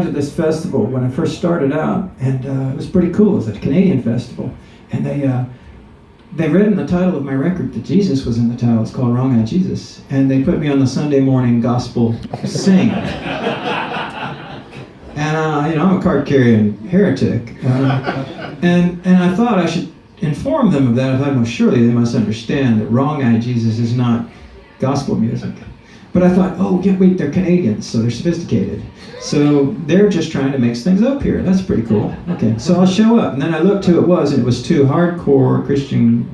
To this festival when I first started out, and it was pretty cool. It was a Canadian festival, and they read in the title of my record that Jesus was in the title. It's called Wrong Eyed Jesus, and they put me on the Sunday morning gospel sing. And I'm a card-carrying heretic, and I thought I should inform them of that. I thought, no, surely they must understand that Wrong Eyed Jesus is not gospel music. But I thought, oh, yeah, wait, they're Canadians, so they're sophisticated. So they're just trying to mix things up here. That's pretty cool. Okay, so I'll show up. And then I looked who it was, and it was two hardcore Christian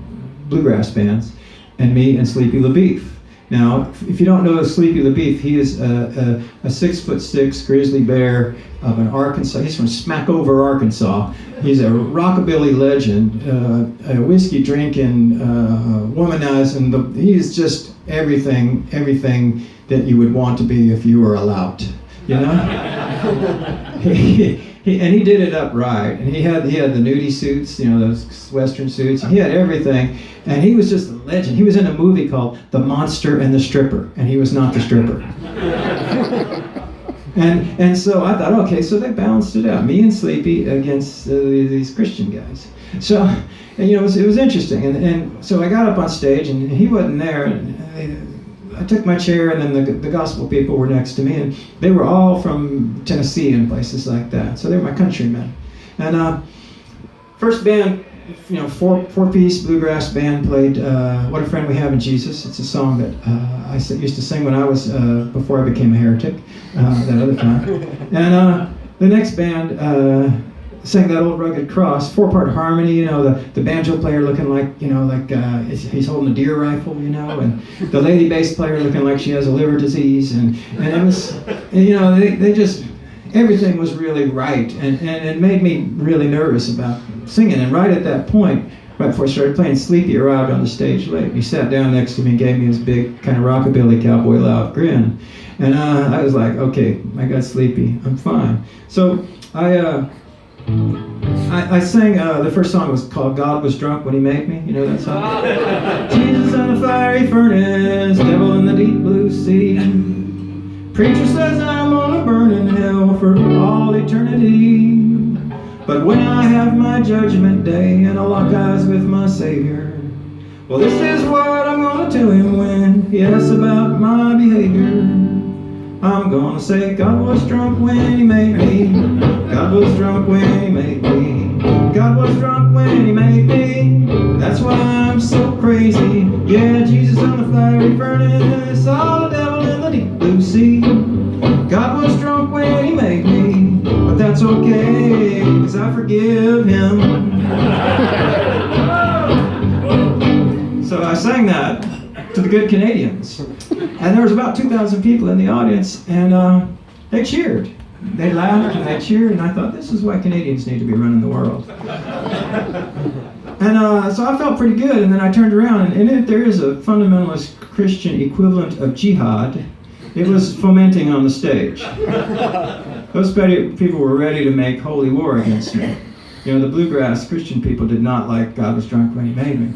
bluegrass bands, and me and Sleepy LaBeef. Now, if you don't know Sleepy LaBeef, he is a 6'6" grizzly bear of an Arkansas. He's from Smackover, Arkansas. He's a rockabilly legend, a whiskey drinking, womanizing. He's just everything that you would want to be if you were a lout, you know. And he did it up right. And he had the nudie suits, those Western suits. He had everything, and he was just a legend. He was in a movie called The Monster and the Stripper, and he was not the stripper. And so I thought, okay, so they balanced it out, me and Sleepy against these Christian guys. So, it was interesting. And so I got up on stage, and he wasn't there. And I took my chair, and then the gospel people were next to me, and they were all from Tennessee and places like that. So they were my countrymen. And first band, four-piece bluegrass band played "What a Friend We Have in Jesus." It's a song that I used to sing when I was before I became a heretic that other time. And the next band sang that old rugged cross, 4-part harmony. The banjo player looking like he's holding a deer rifle, and the lady bass player looking like she has a liver disease, and it was, they just, everything was really right, and it made me really nervous about singing. And right at that point, right before I started playing, Sleepy arrived on the stage late. He sat down next to me and gave me his big kind of rockabilly cowboy loud grin, and I was like, okay, I got Sleepy, I'm fine. So I sang, the first song was called "God Was Drunk When He Made Me." You know that song? Jesus in the fiery furnace, devil in the deep blue sea. Preacher says I'm gonna burn in hell for all eternity. But when I have my judgment day and I lock eyes with my Savior, well, this is what I'm gonna tell him when he asks about my behavior. I'm gonna say, God was drunk when he made me. God was drunk when he made me. God was drunk when he made me. That's why I'm so crazy. Yeah, Jesus on the fiery furnace, all the devil in the deep blue sea. God was drunk when he made me, but that's okay, 'cause I forgive him. So I sang that to the good Canadians. And there was about 2,000 people in the audience, and they cheered. They laughed and they cheered, and I thought, this is why Canadians need to be running the world. And so I felt pretty good, and then I turned around, and if there is a fundamentalist Christian equivalent of jihad, it was fomenting on the stage. Those people were ready to make holy war against me. The bluegrass Christian people did not like "God Was Drunk When He Made Me."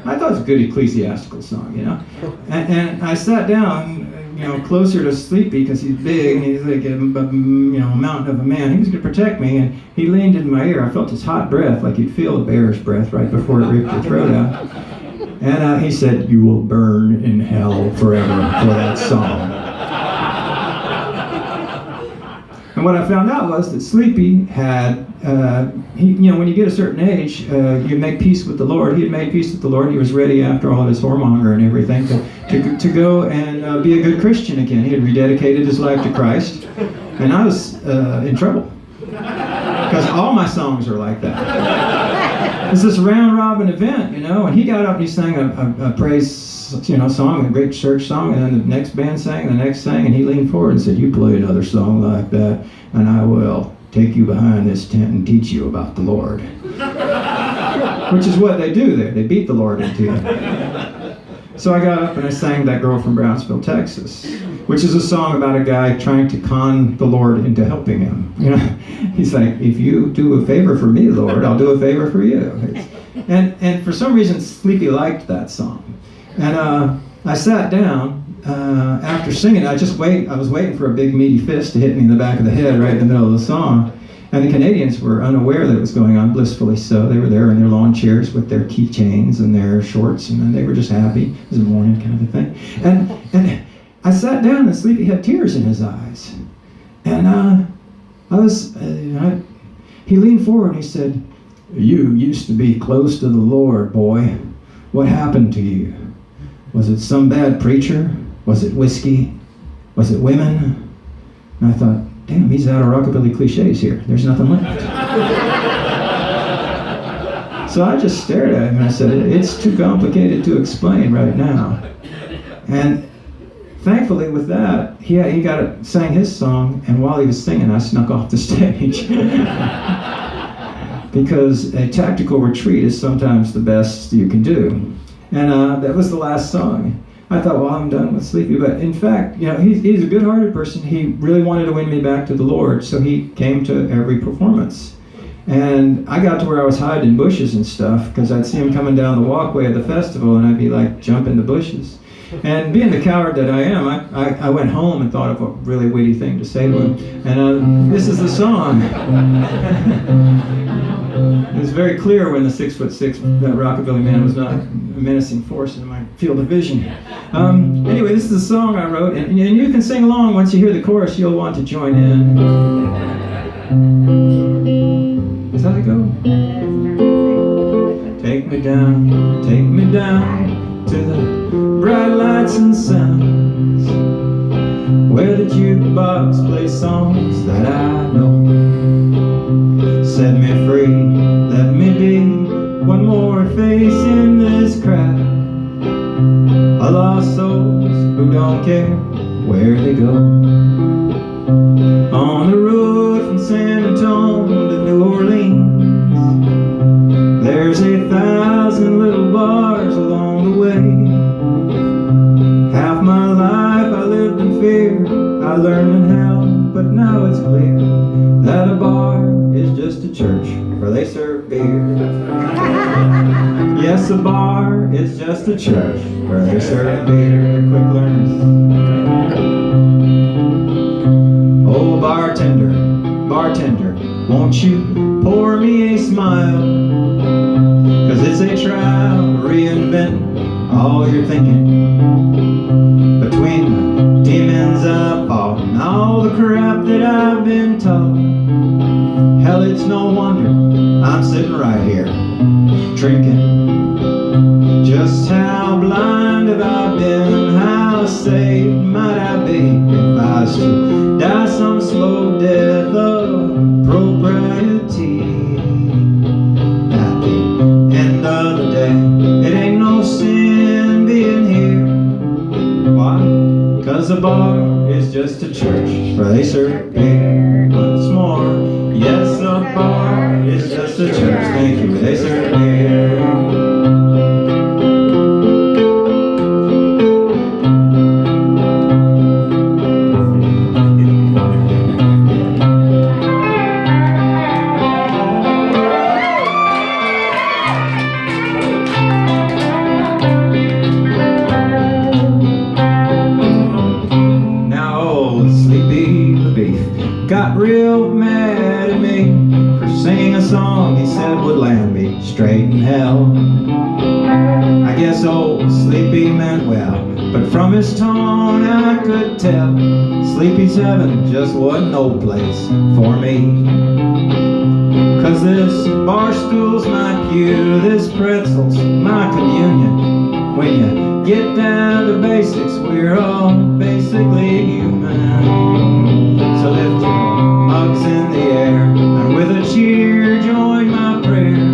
I thought it was a good ecclesiastical song, And I sat down, closer to Sleepy because he's big and he's like a mountain of a man. He was going to protect me, and he leaned in my ear. I felt his hot breath, like you'd feel a bear's breath right before it ripped your throat out. And he said, "You will burn in hell forever for that song." And what I found out was that Sleepy had, when you get a certain age, you make peace with the Lord. He had made peace with the Lord. He was ready, after all of his whoremonger and everything, to go and be a good Christian again. He had rededicated his life to Christ. And I was in trouble, because all my songs are like that. It's this round-robin event, and he got up and he sang a praise song, a great church song, and then the next band sang, the next sang, and he leaned forward and said, "You play another song like that, and I will take you behind this tent and teach you about the Lord." Which is what they do there. They beat the Lord into you. So I got up and I sang "That Girl from Brownsville, Texas," which is a song about a guy trying to con the Lord into helping him. He's like, "If you do a favor for me, Lord, I'll do a favor for you." And for some reason, Sleepy liked that song. And I sat down after singing, I was waiting for a big meaty fist to hit me in the back of the head right in the middle of the song. And the Canadians were unaware that it was going on, blissfully so. They were there in their lawn chairs with their keychains and their shorts, and they were just happy. It was a morning kind of a thing. And I sat down, and Sleepy had tears in his eyes. And he leaned forward and he said, "You used to be close to the Lord, boy. What happened to you? Was it some bad preacher? Was it whiskey? Was it women?" And I thought, damn, he's out of rockabilly cliches here. There's nothing left. So I just stared at him and I said, "It's too complicated to explain right now." And thankfully with that, he sang his song, and while he was singing, I snuck off the stage. Because a tactical retreat is sometimes the best you can do. And that was the last song. I thought, well, I'm done with Sleepy. But in fact, he's a good-hearted person. He really wanted to win me back to the Lord, so he came to every performance. And I got to where I was hiding in bushes and stuff, because I'd see him coming down the walkway of the festival, and I'd be like, jump in the bushes. And being the coward that I am, I went home and thought of a really witty thing to say to him. And this is the song. It was very clear when the 6'6" rockabilly man was not a menacing force in my field of vision. Anyway, this is a song I wrote, and you can sing along. Once you hear the chorus, you'll want to join in. Is that how it go? Take me down to the bright lights and sounds, where the jukebox plays songs that I know. Set me free, let me be one more face in this crowd of lost souls who don't care where they go. On the road from San Antonio to New Orleans, there's 1,000 little bars along the way. Half my life I lived in fear, I learned in hell, but now it's clear that a bar is just a church where they serve beer. Yes, a bar is just a church where they serve beer. Quick learners. Oh, bartender, won't you pour me a smile? 'Cause it's a trial to reinvent all your thinking. Between the demons I've fought and all the crap that I've been taught, hell, it's no wonder I'm sitting right here drinking. Just how blind have I been? How saved might I be if I was to die some slow death of propriety? At the end of the day, it ain't no sin being here. Why? 'Cause a bar is just a church where they serve beer. Once more, yes, a bar is just a church, thank you, where they serve beer. Got real mad at me for singing a song he said would land me straight in hell. I guess old Sleepy meant well, but from his tone I could tell Sleepy's heaven just wasn't no place for me. 'Cause this bar stool's my pew, this pretzel's my communion. When you get down to basics, we're all basically human. So lift your mugs in the air and with a cheer join my prayer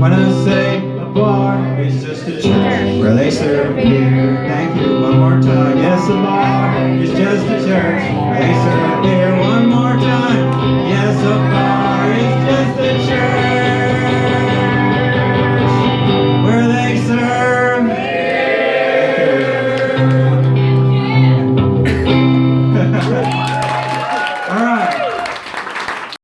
when I say a bar is just a church where they serve beer. Thank you, one more time. Yes, a bar is just a church where they serve beer. One more time. Yes, a bar